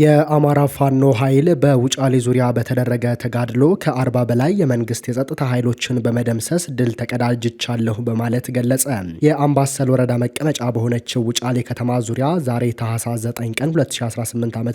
የአማራ ፋኖ ኃይል በውጫሌ ዙሪያ በተደረገ ተጋድሎ ከ40 በላይ የመንግስት የጸጥታ ኃይሎችን በመደምሰስ ድል ተቀዳጅቻለሁ በማለት ገለጸ። የአምባሰል ወረዳ መቀመጫ በሆነችው ውጫሌ ከተማ ዙሪያ ዛሬ ታህሳስ 9 ቀን 2018 ዓ.ም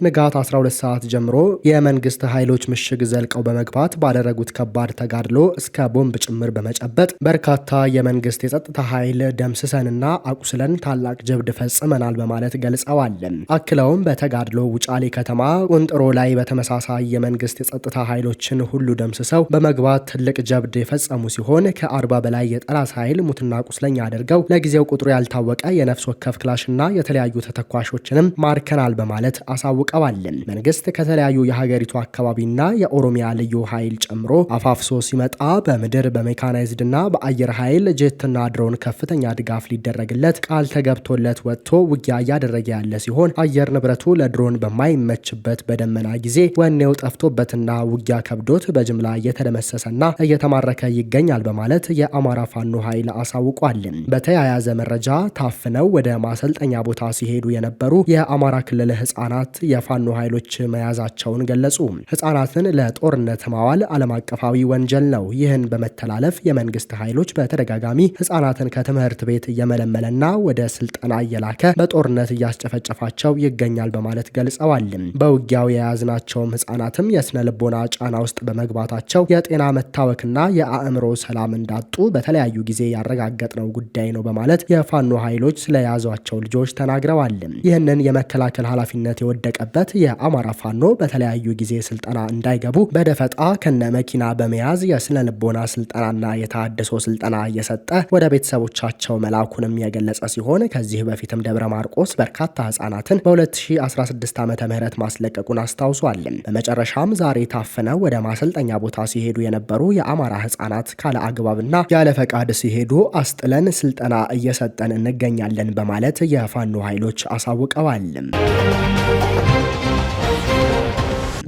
ንጋት 12 ሰዓት ጀምሮ የመንግስት ኃይሎች ምሽግ ዘልቀው በመግባት ባደረጉት ከባድ ተጋድሎ እስከ ቦምብ ጭምር በመጨበጥ በርካታ የመንግስት የጸጥታ ኃይል ደምስሰንና አቁስለን ታላቅ ጀብድ ፈጽመናል በማለት ገልጸዋል። አክለውም በተጋድሎ ውጫሌ ከተማ ቁንጥሮ ላይ በተመሳሳይ የመንግስት የጸጥታ ኃይሎችን ሁሉ ደምስሰው በመግባት ትልቅ ጀብድ የፈጸሙ ሲሆን ከ40 በላይ የጠላት ኃይል ሙትና ቁስለኛ አድርገው ለጊዜው ቁጥሩ ያልታወቀ የነፍስ ወከፍ ክላሽና የተለያዩ ተተኳሾችንም ማርከናል በማለት አሳውቀዋል። መንግስት ከተለያዩ የሀገሪቱ አካባቢና የኦሮሚያ ልዩ ኃይል ጨምሮ አፋፍሶ ሲመጣ በምድር በሜካናይዝድና በአየር ኃይል ጄትና ድሮን ከፍተኛ ድጋፍ ሊደረግለት ቃል ተገብቶለት ወጥቶ ውጊያ እያደረገ ያለ ሲሆን አየር ንብረቱ ለድሮን በማይመችበት በደመና ጊዜ ወኔው ጠፍቶበትና ውጊያ ከብዶት በጅምላ እየተደመሰሰና እየተማረከ ይገኛል በማለት የአማራ ፋኖ ኃይል አሳውቋል። በተያያዘ መረጃ ታፍነው ወደ ማሰልጠኛ ቦታ ሲሄዱ የነበሩ የአማራ ክልል ህጻናት የፋኖ ኃይሎች መያዛቸውን ገለጹ። ህጻናትን ለጦርነት ማዋል ዓለም አቀፋዊ ወንጀል ነው። ይህን በመተላለፍ የመንግስት ኃይሎች በተደጋጋሚ ህጻናትን ከትምህርት ቤት እየመለመለና ወደ ስልጠና እየላከ በጦርነት እያስጨፈጨፋቸው ይገኛል በማለት ገልጸዋል። በውጊያው የያዝናቸውም ህጻናትም የስነ ልቦና ጫና ውስጥ በመግባታቸው የጤና መታወክና የአእምሮ ሰላም እንዳጡ በተለያዩ ጊዜ ያረጋገጥነው ጉዳይ ነው በማለት የፋኖ ኃይሎች ስለያዟቸው ልጆች ተናግረዋል። ይህንን የመከላከል ኃላፊነት የወደቀበት የአማራ ፋኖ በተለያዩ ጊዜ ስልጠና እንዳይገቡ በደፈጣ ከነ መኪና በመያዝ የስነ ልቦና ስልጠናና የተሃድሶ ስልጠና እየሰጠ ወደ ቤተሰቦቻቸው መላኩንም የገለጸ ሲሆን ከዚህ በፊትም ደብረ ማርቆስ በርካታ ህጻናትን በ2016 ዓመተ ምህረት ማስለቀቁን አስታውሷል። በመጨረሻም ዛሬ ታፍነው ወደ ማሰልጠኛ ቦታ ሲሄዱ የነበሩ የአማራ ህጻናት ካለ አግባብና ያለ ፈቃድ ሲሄዱ አስጥለን ስልጠና እየሰጠን እንገኛለን በማለት የፋኖ ኃይሎች አሳውቀዋል።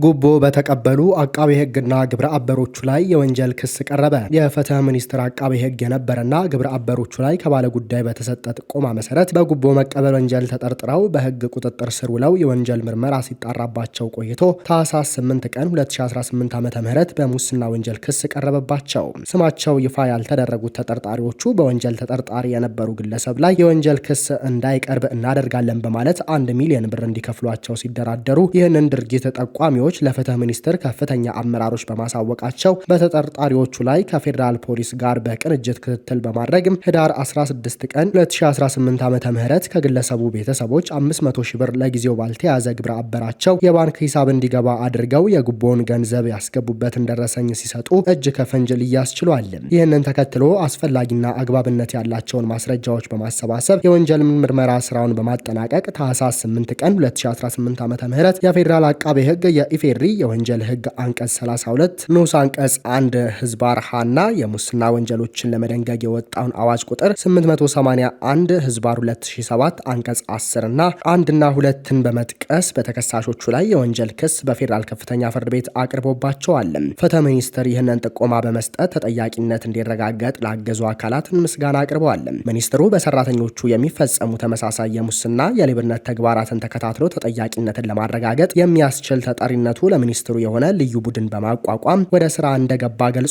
ጉቦ በተቀበሉ አቃቤ ህግና ግብረ አበሮቹ ላይ የወንጀል ክስ ቀረበ። የፍትህ ሚኒስቴር አቃቤ ህግ የነበረና ግብረ አበሮቹ ላይ ከባለ ጉዳይ በተሰጠ ጥቆማ መሰረት በጉቦ መቀበል ወንጀል ተጠርጥረው በህግ ቁጥጥር ስር ውለው የወንጀል ምርመራ ሲጣራባቸው ቆይቶ ታህሳስ 8 ቀን 2018 ዓ.ም በሙስና ወንጀል ክስ ቀረበባቸው። ስማቸው ይፋ ያልተደረጉት ተጠርጣሪዎቹ በወንጀል ተጠርጣሪ የነበሩ ግለሰብ ላይ የወንጀል ክስ እንዳይቀርብ እናደርጋለን በማለት 1 ሚሊዮን ብር እንዲከፍሏቸው ሲደራደሩ ይህንን ድርጊት ጠቋሚዎች ለፍትህ ሚኒስቴር ከፍተኛ አመራሮች በማሳወቃቸው በተጠርጣሪዎቹ ላይ ከፌዴራል ፖሊስ ጋር በቅንጅት ክትትል በማድረግ ህዳር 16 ቀን 2018 ዓ.ም ከግለሰቡ ቤተሰቦች 500 ሺህ ብር ለጊዜው ባልተያዘ ግብረ አበራቸው የባንክ ሂሳብ እንዲገባ አድርገው የጉቦውን ገንዘብ ያስገቡበትን ደረሰኝ ሲሰጡ እጅ ከፍንጅ ሊያዝ ችሏል። ይህንን ተከትሎ አስፈላጊና አግባብነት ያላቸውን ማስረጃዎች በማሰባሰብ የወንጀል ምርመራ ስራውን በማጠናቀቅ ታህሳስ 8 ቀን 2018 ዓ.ም የፌዴራል አቃቤ ህግ የኢፌድሪ የወንጀል ህግ አንቀጽ 32 ንዑስ አንቀጽ 1 ህዝባር ሀና የሙስና ወንጀሎችን ለመደንገግ የወጣውን አዋጅ ቁጥር 881 ህዝባር 2007 አንቀጽ 10 እና 1 እና 2ን በመጥቀስ በተከሳሾቹ ላይ የወንጀል ክስ በፌዴራል ከፍተኛ ፍርድ ቤት አቅርቦባቸዋል። ፍትህ ሚኒስቴር ይህንን ጥቆማ በመስጠት ተጠያቂነት እንዲረጋገጥ ላገዙ አካላትን ምስጋና አቅርበዋል። ሚኒስትሩ በሰራተኞቹ የሚፈጸሙ ተመሳሳይ የሙስና የሌብነት ተግባራትን ተከታትሎ ተጠያቂነትን ለማረጋገጥ የሚያስችል ተጠሪነቱ ለሚኒስትሩ የሆነ ልዩ ቡድን በማቋቋም ወደ ስራ እንደገባ ገልጿል።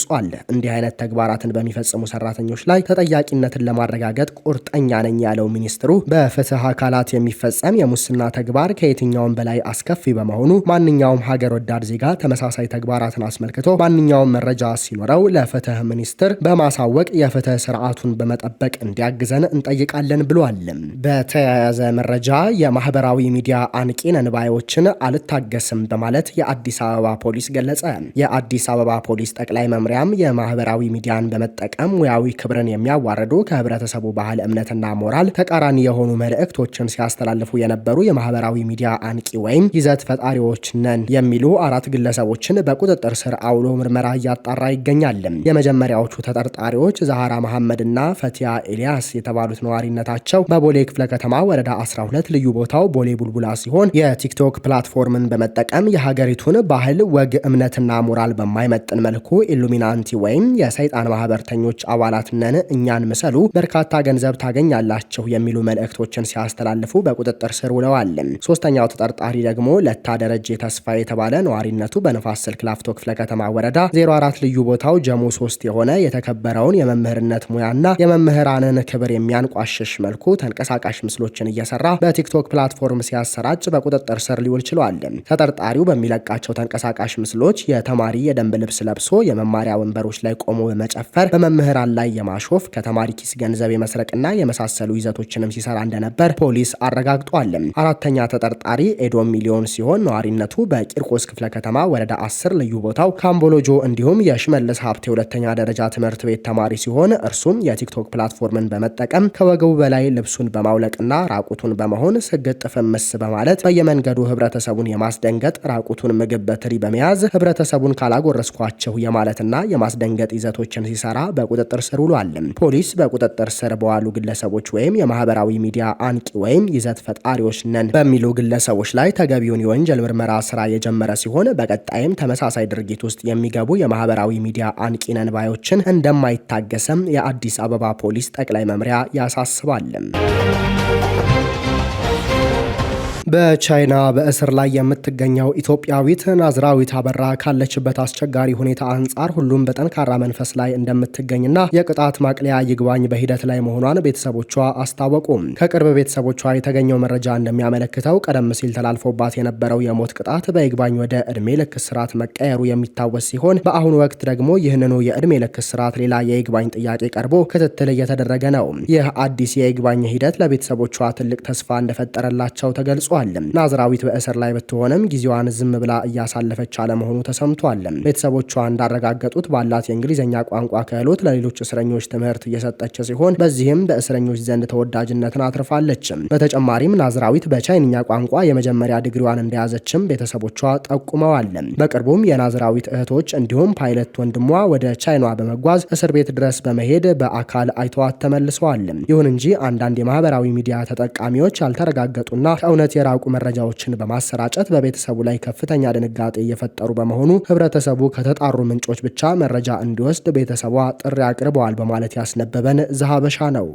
እንዲህ አይነት ተግባራትን በሚፈጽሙ ሰራተኞች ላይ ተጠያቂነትን ለማረጋገጥ ቁርጠኛ ነኝ ያለው ሚኒስትሩ በፍትህ አካላት የሚፈጸም የሙስና ተግባር ከየትኛውም በላይ አስከፊ በመሆኑ ማንኛውም ሀገር ወዳድ ዜጋ ተመሳሳይ ተግባራትን አስመልክቶ ማንኛውም መረጃ ሲኖረው ለፍትህ ሚኒስትር በማሳወቅ የፍትህ ስርዓቱን በመጠበቅ እንዲያግዘን እንጠይቃለን ብሏል። በተያያዘ መረጃ የማህበራዊ ሚዲያ አንቂ ነን ባዮችን አልታገስም በማለት የአዲስ አበባ ፖሊስ ገለጸ። የአዲስ አበባ ፖሊስ ጠቅላይ መምሪያም የማህበራዊ ሚዲያን በመጠቀም ሙያዊ ክብርን የሚያዋርዱ ከህብረተሰቡ ባህል እምነትና ሞራል ተቃራኒ የሆኑ መልእክቶችን ሲያስተላልፉ የነበሩ የማህበራዊ ሚዲያ አንቂ ወይም ይዘት ፈጣሪዎች ነን የሚሉ 4 ግለሰቦችን በቁጥጥር ስር አውሎ ምርመራ እያጣራ ይገኛል። የመጀመሪያዎቹ ተጠርጣሪዎች ዛሃራ መሐመድና ፈቲያ ኤልያስ የተባሉት ነዋሪነታቸው በቦሌ ክፍለ ከተማ ወረዳ 12 ልዩ ቦታው ቦሌ ቡልቡላ ሲሆን የቲክቶክ ፕላትፎርምን በመጠቀም የሀገሪቱን ባህል፣ ወግ፣ እምነትና ሞራል በማይመጥን መልኩ ኢሉሚናንቲ ወይም የሰይጣን ማህበርተኞች አባላት ነን፣ እኛን ምሰሉ፣ በርካታ ገንዘብ ታገኛላችሁ የሚሉ መልእክቶችን ሲያስተላልፉ በቁጥጥር ስር ውለዋል። ሶስተኛው ተጠርጣሪ ደግሞ ለታ ደረጀ ተስፋ የተባለ ነዋሪነቱ በንፋስ ስልክ ላፍቶ ክፍለ ከተማ ወረዳ 04 ልዩ ቦታው ጀሞ 3 የሆነ የተከበረውን የመምህርነት ሙያና የመምህራንን ክብር የሚያንቋሽሽ መልኩ ተንቀሳቃሽ ምስሎችን እየሰራ በቲክቶክ ፕላትፎርም ሲያሰራጭ በቁጥጥር ስር ሊውል ችሏል። ተጠርጣሪው በሚለቃቸው ተንቀሳቃሽ ምስሎች የተማሪ የደንብ ልብስ ለብሶ የመማሪያ ወንበሮች ላይ ቆሞ በመጨፈር በመምህራን ላይ የማሾፍ ከተማሪ ኪስ ገንዘብ የመስረቅና የመሳሰሉ ይዘቶችንም ሲሰራ እንደነበር ፖሊስ አረጋግጧል። አራተኛ ተጠርጣሪ ኤዶም ሚሊዮን ሲሆን ነዋሪነቱ በቂርቆስ ክፍለ ከተማ ወረዳ 10 ልዩ ቦታው ካምቦሎጆ እንዲሁም የሽመልስ ሀብቴ ሁለተኛ ደረጃ ትምህርት ቤት ተማሪ ሲሆን እርሱም የቲክቶክ ፕላትፎርምን በመጠቀም ከወገቡ በላይ ልብሱን በማውለቅና ራቁቱን በመሆን ስግጥ ፍምስ በማለት በየመንገዱ ህብረተሰቡን የማስደንገጥ ራቁቱን ምግብ በትሪ በመያዝ ህብረተሰቡን ካላጎረስኳቸው የማለትና የማስደንገጥ ይዘቶችን ሲሰራ በቁጥጥር ስር ውሏል። ፖሊስ በቁጥጥር ስር በዋሉ ግለሰቦች ወይም የማህበራዊ ሚዲያ አንቂ ወይም ይዘት ፈጣሪዎች ነን በሚሉ ግለሰቦች ላይ ተገቢውን የወንጀል ምርመራ ስራ የጀመረ ሲሆን በቀጣይም ተመሳሳይ ድርጊት ውስጥ የሚገቡ የማህበራዊ ሚዲያ አንቂ ነን ባዮችን እንደማይታገሰም የአዲስ አበባ ፖሊስ ጠቅላይ መምሪያ ያሳስባል። በቻይና በእስር ላይ የምትገኘው ኢትዮጵያዊት ናዝራዊት አበራ ካለችበት አስቸጋሪ ሁኔታ አንጻር ሁሉም በጠንካራ መንፈስ ላይ እንደምትገኝና የቅጣት ማቅለያ ይግባኝ በሂደት ላይ መሆኗን ቤተሰቦቿ አስታወቁ። ከቅርብ ቤተሰቦቿ የተገኘው መረጃ እንደሚያመለክተው ቀደም ሲል ተላልፎባት የነበረው የሞት ቅጣት በይግባኝ ወደ ዕድሜ ልክ እስራት መቀየሩ የሚታወስ ሲሆን በአሁኑ ወቅት ደግሞ ይህንኑ የዕድሜ ልክ እስራት ሌላ የይግባኝ ጥያቄ ቀርቦ ክትትል እየተደረገ ነው። ይህ አዲስ የይግባኝ ሂደት ለቤተሰቦቿ ትልቅ ተስፋ እንደፈጠረላቸው ተገልጿል። ናዝራዊት በእስር ላይ ብትሆንም ጊዜዋን ዝም ብላ እያሳለፈች አለመሆኑ ተሰምቷል። ቤተሰቦቿ እንዳረጋገጡት ባላት የእንግሊዝኛ ቋንቋ ክህሎት ለሌሎች እስረኞች ትምህርት እየሰጠች ሲሆን በዚህም በእስረኞች ዘንድ ተወዳጅነትን አትርፋለች። በተጨማሪም ናዝራዊት በቻይንኛ ቋንቋ የመጀመሪያ ዲግሪዋን እንደያዘችም ቤተሰቦቿ ጠቁመዋል። በቅርቡም የናዝራዊት እህቶች እንዲሁም ፓይለት ወንድሟ ወደ ቻይና በመጓዝ እስር ቤት ድረስ በመሄድ በአካል አይተዋት ተመልሰዋል። ይሁን እንጂ አንዳንድ የማህበራዊ ሚዲያ ተጠቃሚዎች ያልተረጋገጡና ከእውነት የራቁ መረጃዎችን በማሰራጨት በቤተሰቡ ላይ ከፍተኛ ድንጋጤ እየፈጠሩ በመሆኑ ህብረተሰቡ ከተጣሩ ምንጮች ብቻ መረጃ እንዲወስድ ቤተሰቧ ጥሪ አቅርበዋል በማለት ያስነበበን ዘሀበሻ ነው።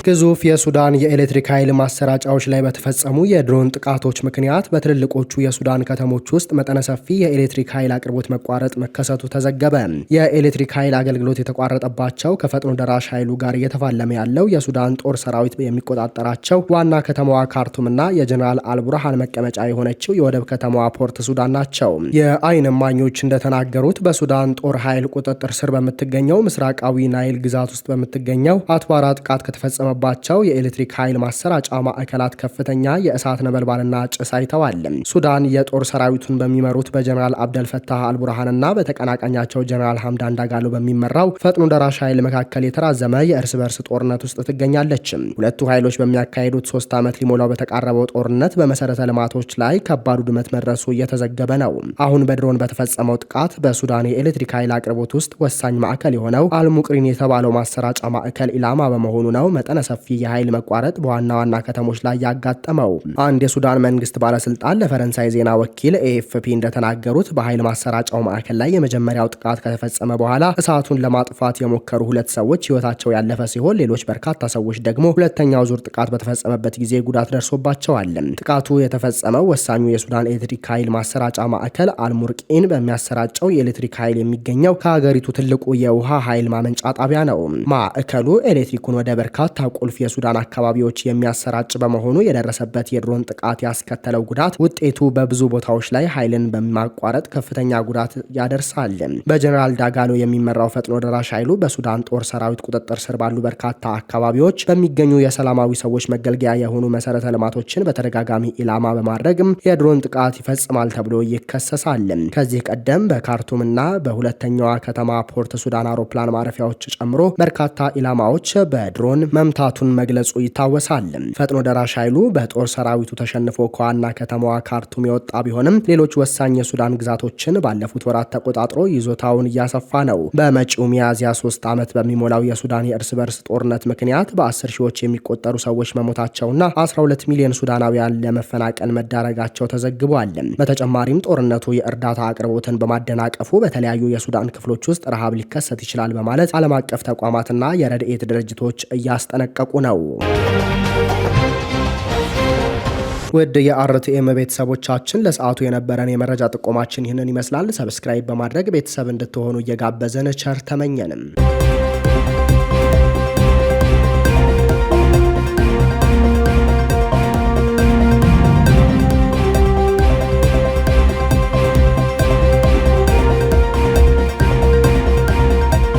ግዙፍ የሱዳን የኤሌክትሪክ ኃይል ማሰራጫዎች ላይ በተፈጸሙ የድሮን ጥቃቶች ምክንያት በትልልቆቹ የሱዳን ከተሞች ውስጥ መጠነ ሰፊ የኤሌክትሪክ ኃይል አቅርቦት መቋረጥ መከሰቱ ተዘገበ። የኤሌክትሪክ ኃይል አገልግሎት የተቋረጠባቸው ከፈጥኖ ደራሽ ኃይሉ ጋር እየተፋለመ ያለው የሱዳን ጦር ሰራዊት የሚቆጣጠራቸው ዋና ከተማዋ ካርቱምና የጀነራል አልቡርሃን መቀመጫ የሆነችው የወደብ ከተማዋ ፖርት ሱዳን ናቸው። የአይን እማኞች እንደተናገሩት በሱዳን ጦር ኃይል ቁጥጥር ስር በምትገኘው ምስራቃዊ ናይል ግዛት ውስጥ በምትገኘው አትባራ ጥቃት ከተፈጸመ ባቸው የኤሌክትሪክ ኃይል ማሰራጫ ማዕከላት ከፍተኛ የእሳት ነበልባልና ጭስ አይተዋል። ሱዳን የጦር ሰራዊቱን በሚመሩት በጀነራል አብደል ፈታህ አልቡርሃንና በተቀናቃኛቸው ጀነራል ሐምዳን ዳጋሎ በሚመራው ፈጥኖ ደራሽ ኃይል መካከል የተራዘመ የእርስ በርስ ጦርነት ውስጥ ትገኛለች። ሁለቱ ኃይሎች በሚያካሂዱት 3 ዓመት ሊሞላው በተቃረበው ጦርነት በመሰረተ ልማቶች ላይ ከባድ ውድመት መድረሱ እየተዘገበ ነው። አሁን በድሮን በተፈጸመው ጥቃት በሱዳን የኤሌክትሪክ ኃይል አቅርቦት ውስጥ ወሳኝ ማዕከል የሆነው አልሙቅሪን የተባለው ማሰራጫ ማዕከል ኢላማ በመሆኑ ነው መጠነ ሰፊ የኃይል መቋረጥ በዋና ዋና ከተሞች ላይ ያጋጠመው። አንድ የሱዳን መንግስት ባለስልጣን ለፈረንሳይ ዜና ወኪል ኤኤፍፒ እንደተናገሩት በኃይል ማሰራጫው ማዕከል ላይ የመጀመሪያው ጥቃት ከተፈጸመ በኋላ እሳቱን ለማጥፋት የሞከሩ 2 ሰዎች ህይወታቸው ያለፈ ሲሆን ሌሎች በርካታ ሰዎች ደግሞ ሁለተኛው ዙር ጥቃት በተፈጸመበት ጊዜ ጉዳት ደርሶባቸዋል። ጥቃቱ የተፈጸመው ወሳኙ የሱዳን ኤሌክትሪክ ኃይል ማሰራጫ ማዕከል አልሙርቂን በሚያሰራጨው የኤሌክትሪክ ኃይል የሚገኘው ከሀገሪቱ ትልቁ የውሃ ኃይል ማመንጫ ጣቢያ ነው። ማዕከሉ ኤሌክትሪኩን ወደ በርካታ ቁልፍ የሱዳን አካባቢዎች የሚያሰራጭ በመሆኑ የደረሰበት የድሮን ጥቃት ያስከተለው ጉዳት ውጤቱ በብዙ ቦታዎች ላይ ኃይልን በማቋረጥ ከፍተኛ ጉዳት ያደርሳል። በጀነራል ዳጋሎ የሚመራው ፈጥኖ ደራሽ ኃይሉ በሱዳን ጦር ሰራዊት ቁጥጥር ስር ባሉ በርካታ አካባቢዎች በሚገኙ የሰላማዊ ሰዎች መገልገያ የሆኑ መሰረተ ልማቶችን በተደጋጋሚ ኢላማ በማድረግም የድሮን ጥቃት ይፈጽማል ተብሎ ይከሰሳል። ከዚህ ቀደም በካርቱምና በሁለተኛዋ ከተማ ፖርት ሱዳን አውሮፕላን ማረፊያዎች ጨምሮ በርካታ ኢላማዎች በድሮን መምታ መመታቱን መግለጹ ይታወሳል። ፈጥኖ ደራሽ ኃይሉ በጦር ሰራዊቱ ተሸንፎ ከዋና ከተማዋ ካርቱም የወጣ ቢሆንም ሌሎች ወሳኝ የሱዳን ግዛቶችን ባለፉት ወራት ተቆጣጥሮ ይዞታውን እያሰፋ ነው። በመጪው ሚያዝያ 3 ዓመት በሚሞላው የሱዳን የእርስ በርስ ጦርነት ምክንያት በ10 ሺዎች የሚቆጠሩ ሰዎች መሞታቸውና 12 ሚሊዮን ሱዳናውያን ለመፈናቀል መዳረጋቸው ተዘግቧል። በተጨማሪም ጦርነቱ የእርዳታ አቅርቦትን በማደናቀፉ በተለያዩ የሱዳን ክፍሎች ውስጥ ረሃብ ሊከሰት ይችላል በማለት ዓለም አቀፍ ተቋማትና የረድኤት ድርጅቶች እያስጠነቀቁ ነው። ውድ የአርቲኤም ቤተሰቦቻችን ለሰዓቱ የነበረን የመረጃ ጥቆማችን ይህንን ይመስላል። ሰብስክራይብ በማድረግ ቤተሰብ እንድትሆኑ እየጋበዘን ቸር ተመኘንም።